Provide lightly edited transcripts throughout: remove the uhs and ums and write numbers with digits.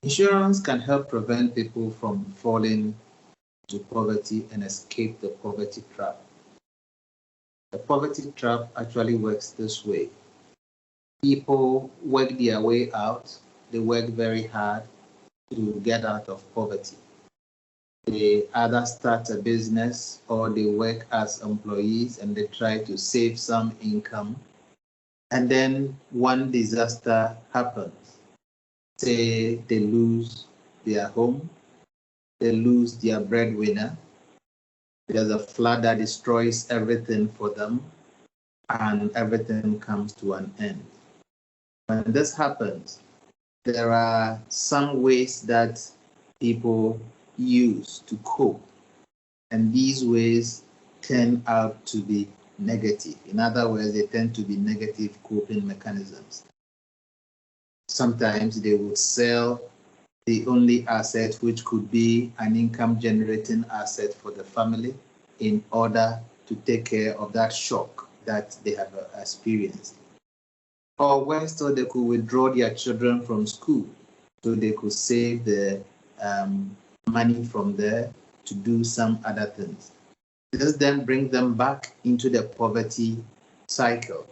Insurance can help prevent people from falling into poverty and escape the poverty trap. The poverty trap actually works this way. People work their way out. They work very hard to get out of poverty. They either start a business or they work as employees and they try to save some income. And then one disaster happens. Say they lose their home, they lose their breadwinner, there's a flood that destroys everything for them, and everything comes to an end. When this happens, there are some ways that people use to cope, and these ways turn out to be negative. In other words, they tend to be negative coping mechanisms. Sometimes they would sell the only asset, which could be an income generating asset for the family, in order to take care of that shock that they have experienced. Or worse still, they could withdraw their children from school so they could save the money from there to do some other things. This then brings them back into the poverty cycle.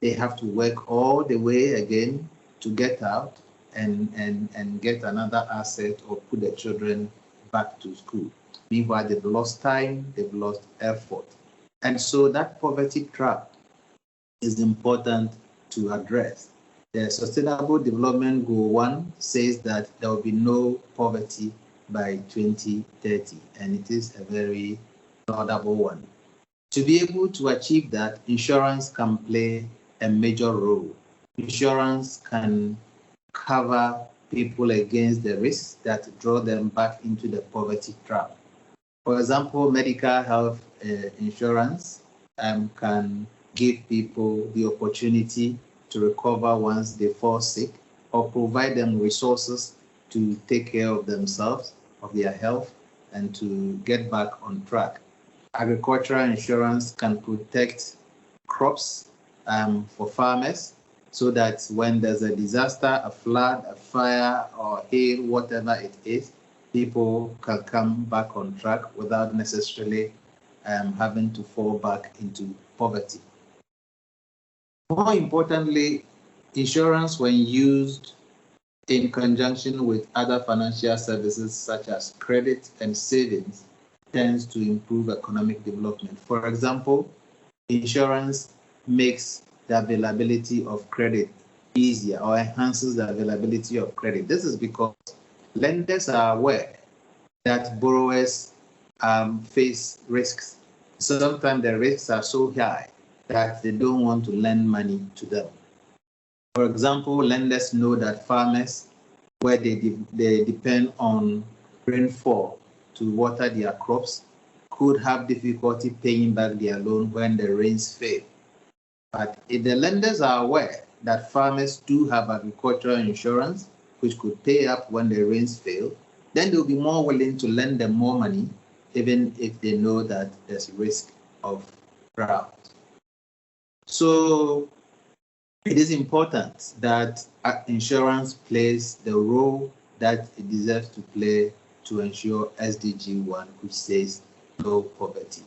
They have to work all the way again to get out and get another asset or put the children back to school. Meanwhile, they've lost time, they've lost effort. And so that poverty trap is important to address. The Sustainable Development Goal 1 says that there will be no poverty by 2030, and it is a very laudable one. To be able to achieve that, insurance can play a major role. Insurance can cover people against the risks that draw them back into the poverty trap. For example, medical health insurance can give people the opportunity to recover once they fall sick, or provide them resources to take care of themselves, of their health, and to get back on track. Agricultural insurance can protect crops for farmers, so that when there's a disaster, a flood, a fire, or hail, whatever it is, people can come back on track without necessarily having to fall back into poverty. More importantly, insurance, when used in conjunction with other financial services such as credit and savings, tends to improve economic development. For example, insurance makes the availability of credit easier or enhances the availability of credit. This is because lenders are aware that borrowers face risks. Sometimes the risks are so high that they don't want to lend money to them. For example, lenders know that farmers, where they depend on rainfall to water their crops, could have difficulty paying back their loan when the rains fail. But if the lenders are aware that farmers do have agricultural insurance, which could pay up when the rains fail, then they'll be more willing to lend them more money, even if they know that there's risk of drought. So it is important that insurance plays the role that it deserves to play to ensure SDG 1, which says no poverty.